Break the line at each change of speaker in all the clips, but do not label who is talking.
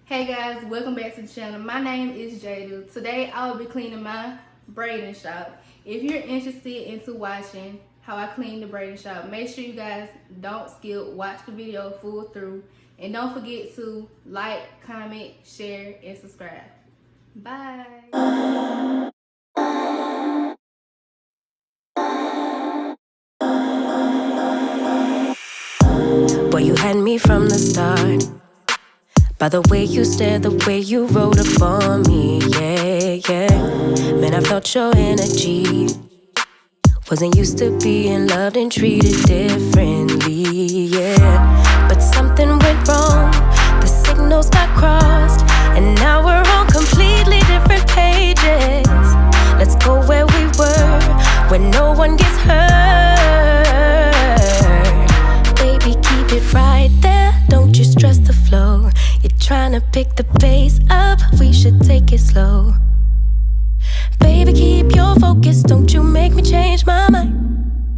Hey guys, welcome back to the channel. My name is Jada. Today I will be cleaning my braiding shop. If you're interested into watching how I clean the braiding shop, make sure you guys don't skip, watch the video full through, and don't forget to like, comment, share, and subscribe. Bye.
Boy, you had me from the start. By the way you stared, the way you rolled up on me, yeah. Man, I felt your energy. Wasn't used to being loved and treated differently, yeah. But something went wrong, the signals got crossed, and now we're on completely different pages. Let's go where we were, where no one gets hurt. Baby, keep it right there, don't you stress the flow. You're trying to pick the pace up, we should take it slow. Baby, keep your focus, don't you make me change my mind.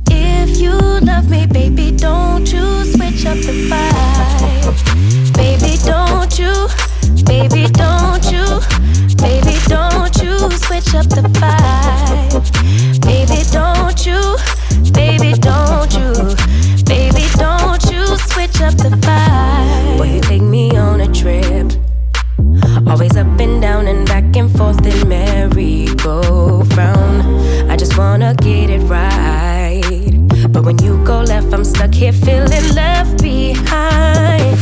If you love me, baby, don't you switch up the vibe. Baby, don't you, baby, don't you, baby, don't you switch up the vibe. Baby, don't you, baby, don't you, baby, don't you switch up the vibe. Boy, you take me on a trip, always up and down and back and forth in merry-go-round. I just wanna get it right, but when you go left, I'm stuck here feeling left behind.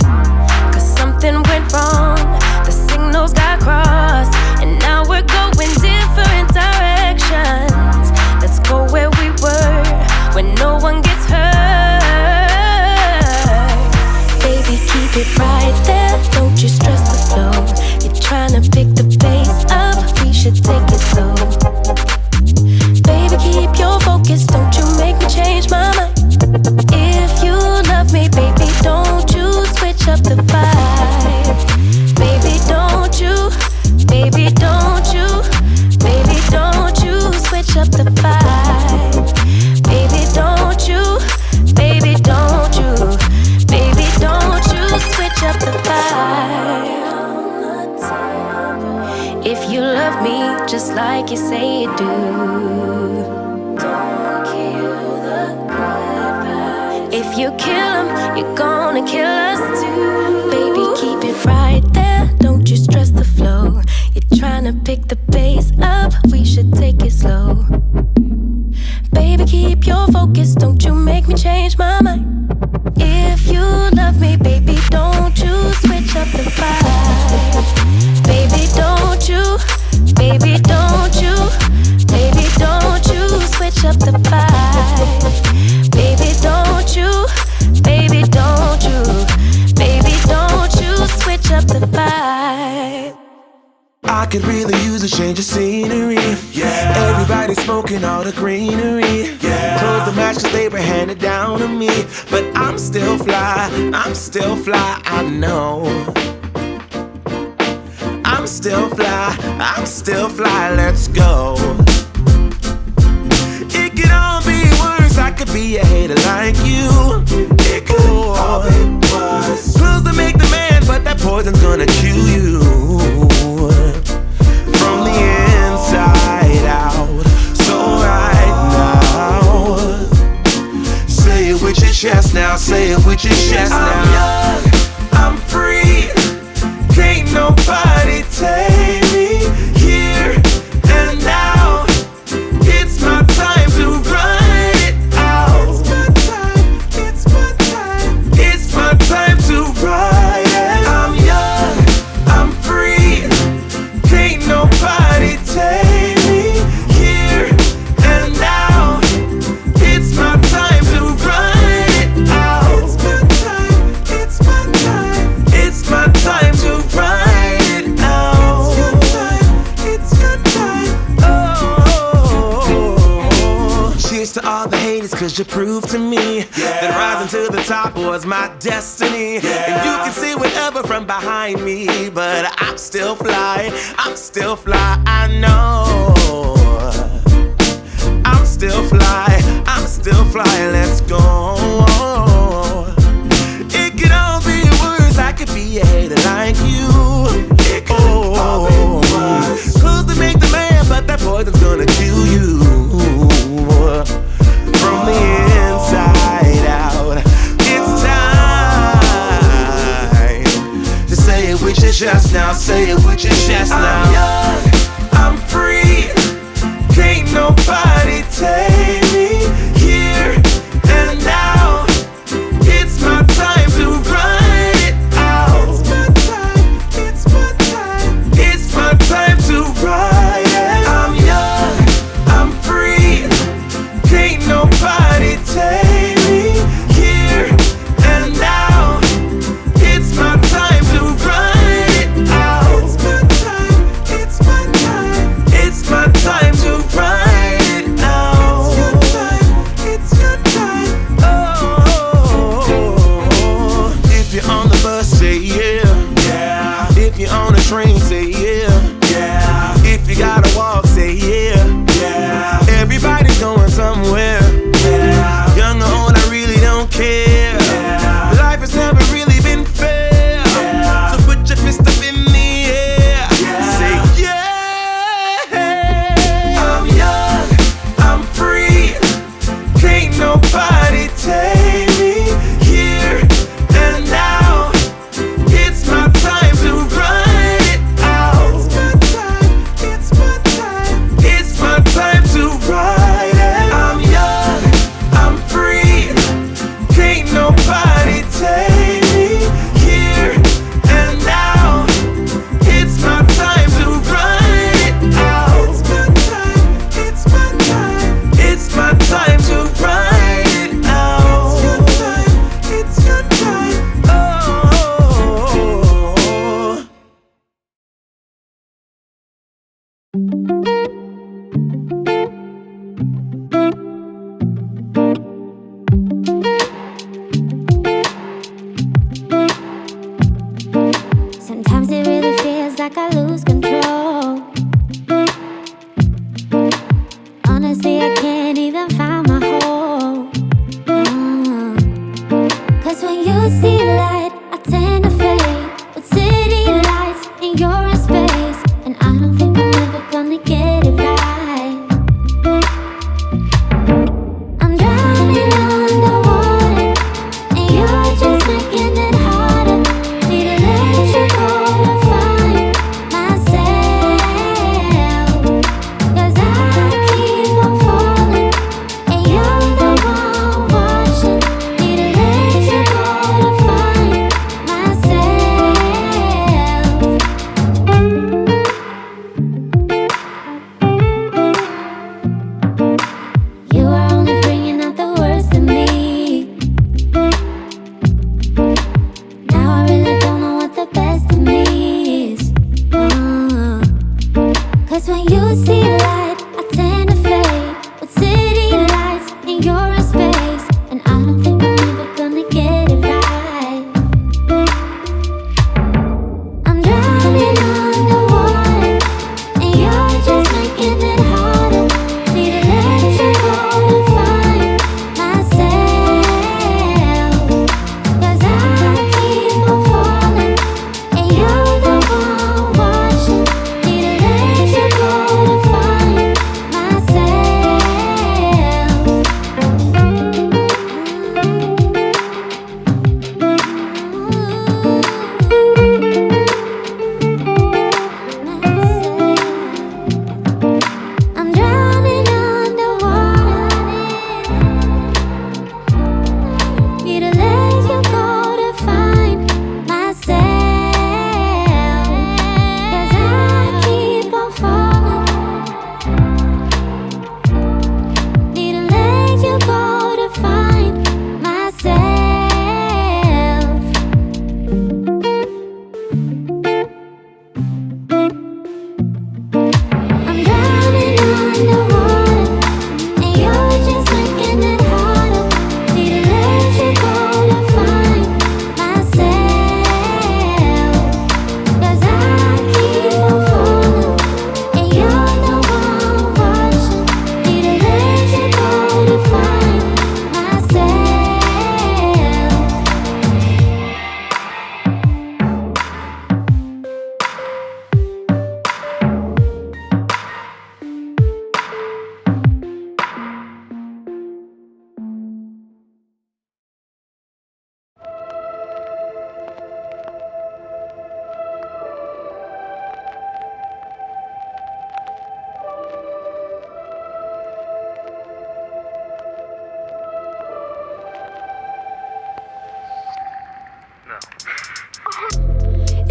Cause something went wrong, the signals got crossed, and now we're going different directions. Let's go where we were, where no one gets hurt. Baby, keep it right there, don't you stress the flow. Trying to pick the pace up, we should take it slow. Baby, keep your focus, don't you make me change my mind. If you love me, baby, don't you switch up the vibe. Baby, don't you, baby, don't you, baby, don't you switch up the vibe. Baby, don't you, baby, don't you, baby, don't you switch up the vibe. If you love me just like you say you do, don't kill the good vibes. If you kill them, you're gonna kill us too. Baby, keep it right there, don't you stress the flow. You're trying to pick the pace up, we should take it slow. Baby, keep your focus, don't you make me change my mind. If you love me, baby, don't you switch up the vibe. Baby, don't you, baby, don't you, baby, don't you switch up the vibe. Baby, don't you, baby, don't you, baby, don't you switch up the vibe.
I could really use a change of scenery. Yeah. Everybody smoking all the greenery. Yeah. Close the match 'cause they were handed down to me. But I'm still fly, I know. I'm still fly, let's go. It could all be worse, I could be a hater like you. It could all be worse. Pills to make the man, but that poison's gonna kill you. From the inside out, so right now, say it with your chest now, say it with your chest now. I'm young, I'm free, can't nobody take me here and now. It's my time to run it out. It's my time, it's my time to ride it. I'm young, I'm free, can't nobody take me here and now. It's my time to run it out. It's my time, it's my time to ride it out. It's your time, oh. Cheers to all the haters, 'cause you proved to me that rising to the top was my destiny. And you can see whatever from behind me, but I'm still fly, I know. I'm still fly, let's go. It could all be worse, I could be a hater like you. with your chest now, say it with your chest now. I'm young, I'm free, can't nobody take me here and now. It's my time to run it out. It's my time, it's my time, it's my time to ride it. I'm young, I'm free, can't nobody take me here and now. It's my time to run it out. It's my time, it's my time, it's my time to ride it out. It's your time, oh. If you're on the bus, say yeah. Yeah. If you're on the train, say yeah. Yeah. If you gotta walk, say yeah. Yeah. Everybody's going somewhere. Yeah. Young or old, I really don't care. Yeah. Life has never really been fair. Yeah. So put your fist up in the air. Yeah. Say yeah. I'm young, I'm free, can't nobody take me here and now. It's my time to run it out. It's my time, it's my time to ride it. I'm young, I'm free, can't nobody take me here and now. It's my time to run it out. It's my time, it's my time, it's my time to ride it out. It's your time, oh.
Sometimes it really feels like I lose control. Honestly, I can't even find my home. Cause when you see light, I tend to fade. With city lights and you're in space, and I don't think I'm ever gonna get it right. I'm drowning underwater, and you're just making it harder. Need to let you go and find myself.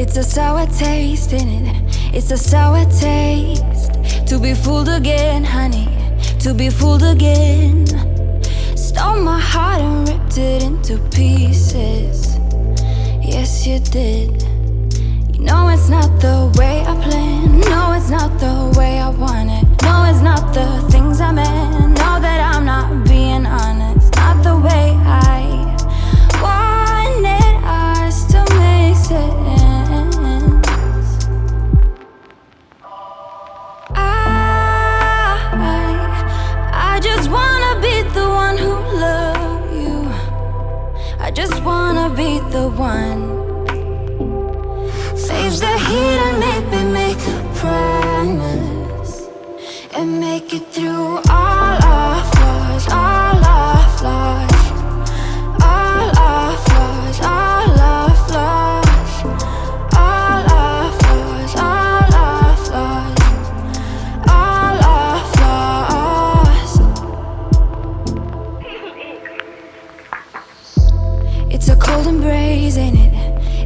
It's a sour taste in it. It's a sour taste. To be fooled again, honey. To be fooled again. Stole my heart and ripped it into pieces. Yes, you did. You know it's not the way I planned. No, it's not the way I want it. No, it's not the things I meant. Know that I'm not being honest. Not the way I wanted us to make sense. I just wanna be the one who loves you. I just wanna be the one. Face the heat and maybe make a promise and make it through all our flaws, all our flaws, all our flaws, all our flaws, all our flaws, all our flaws, all our flaws. It's a cold embrace, ain't it?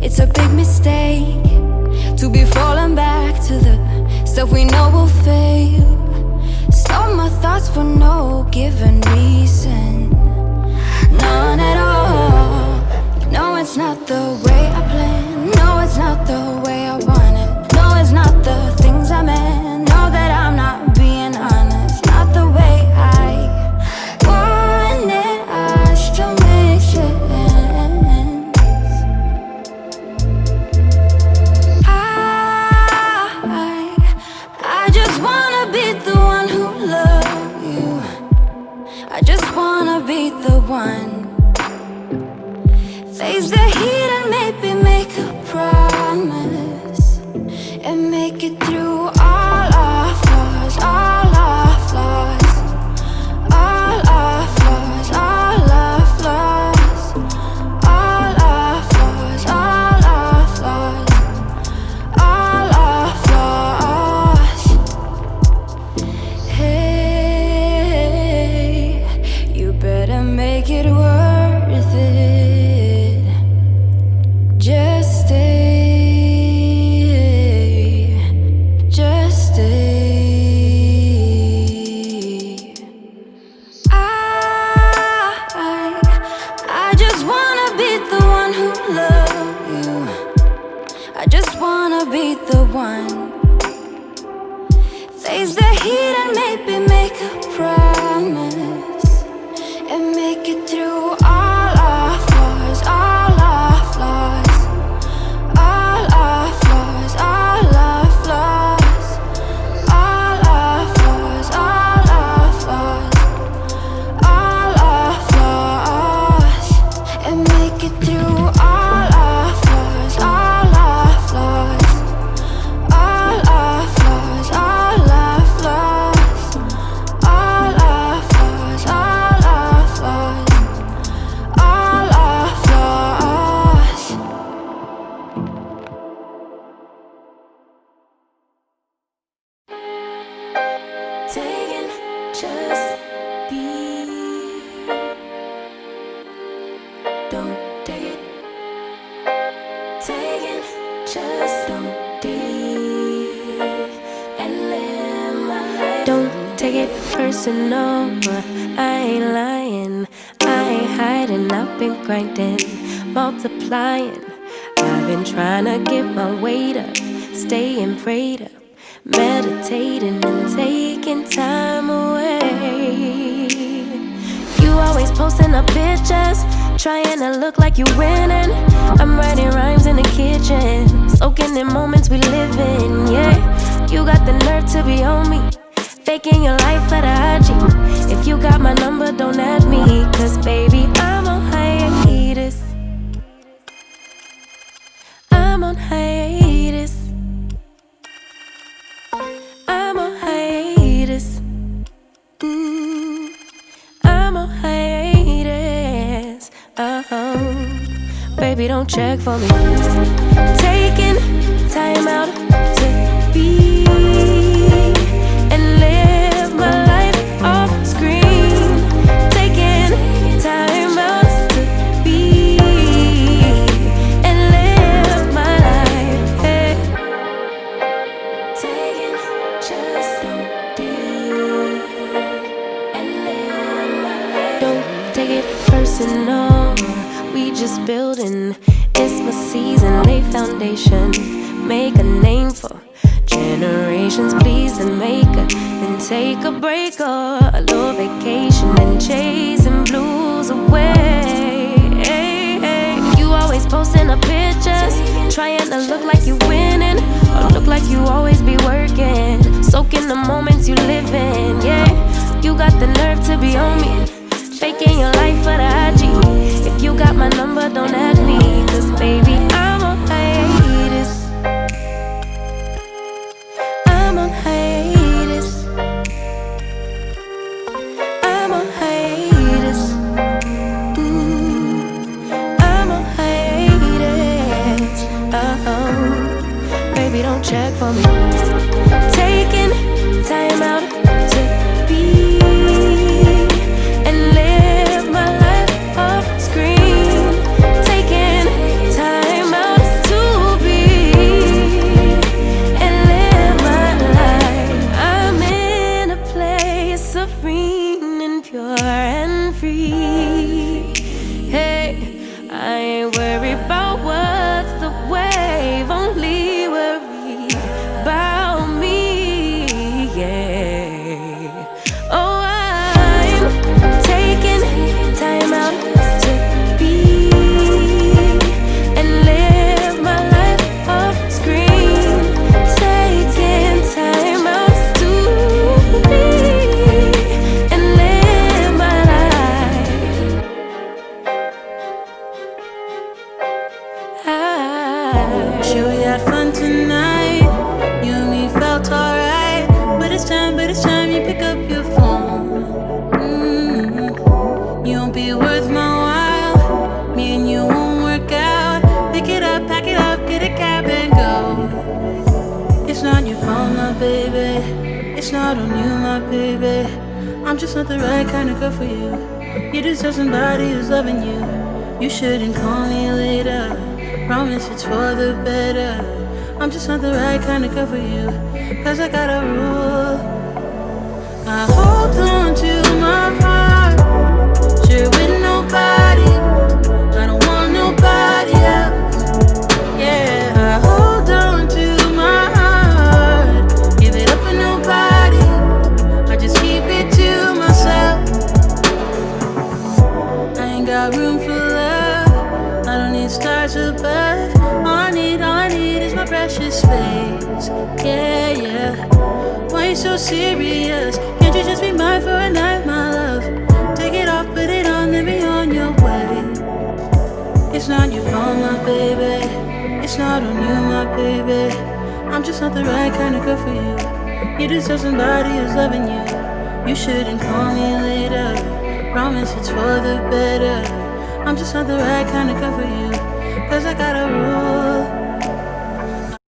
It's a big mistake to be falling back to the stuff we know will fail. Stole my thoughts for no given reason. None at all. You know it's not the way I planned. No, it's not the way I want it. No, it's not the things I meant. Know that I'm not being honest. Not the way I wanted us to make sense. I just wanna be the one who loves you. I just wanna be the one. Face the heat and maybe make a promise and make it through all our flaws, all our flaws, all our flaws, all our flaws, all our flaws, all our flaws, all our flaws. Hey, you better make it worth it. Just stay, just stay. I just wanna be the one who loves you. I just wanna be the one. Face the heat and maybe make a promise and make it through all our flaws, all our flaws, all our flaws, all our flaws, all our flaws, all our flaws, all our flaws, and make it through all our flaws, all our flaws, all our flaws, all our flaws, all our flaws, all our flaws, all our flaws. Taking just be. Don't take it. Taking just don't deal and live my life.
Don't take it personal, I ain't lying, I ain't hiding. I've been grinding, multiplying. I've been trying to get my weight up, staying prayed up, meditating and taking time away. You always posting up pictures, trying to look like you winning. I'm writing rhymes in the kitchen, soaking in moments we live in, yeah. You got the nerve to be on me, faking your life for the IG. If you got my number, don't add me, cause baby, I'm on hiatus. I'm on hiatus. I'm on hiatus. I'm on hiatus. Baby, don't check for me. Taking time out to be and live my life off screen. Taking time out to be and live my life foundation. Make a name for generations, please, and make a. Then take a break or a little vacation and chasing blues away. You always posting up pictures, trying to look like you winning, or look like you always be working. Soaking the moments you live in, yeah. You got the nerve to be on me, faking your life for the IG. If you got my number, don't add me, cause baby, I'm on hiatus. I'm on hiatus. I'm on hiatus. I'm on hiatus. Baby, don't check for me. Taking time out to be and live my life off screen. Taking time out to be and live my life. I'm in a place serene and pure and free. Hey, I ain't worried about what's the wave, only worry about me, yeah. Oh, I'm taking time out to be and live my life off screen. Taking time out to be and live my life.
Sure we had fun tonight. You and me felt alright. But it's time you pick up your phone. You won't be worth my while. Me and you won't work out. Pick it up, pack it up, get a cab and go. It's not your fault, my baby. It's not on you, my baby. I'm just not the right kind of girl for you. You deserve somebody who's loving you. You shouldn't call me later. Promise it's for the better. I'm just not the right kind of girl for you, cause I got a rule. I hold on to my heart, share with nobody. I don't want nobody else. Yeah, I hold on to my heart, give it up for nobody. I just keep it to myself. I ain't got room for love. I don't need stars above. All I need is my precious space. Yeah, yeah. Why you so serious? Can't you just be mine for a night, my love? Take it off, put it on, then be on your way. It's not your fault, my baby. It's not on you, my baby. I'm just not the right kind of girl for you. You deserve somebody who's loving you. You shouldn't call me later. Promise it's for the better. I'm just not the right kind of girl for you, cause I got a rule.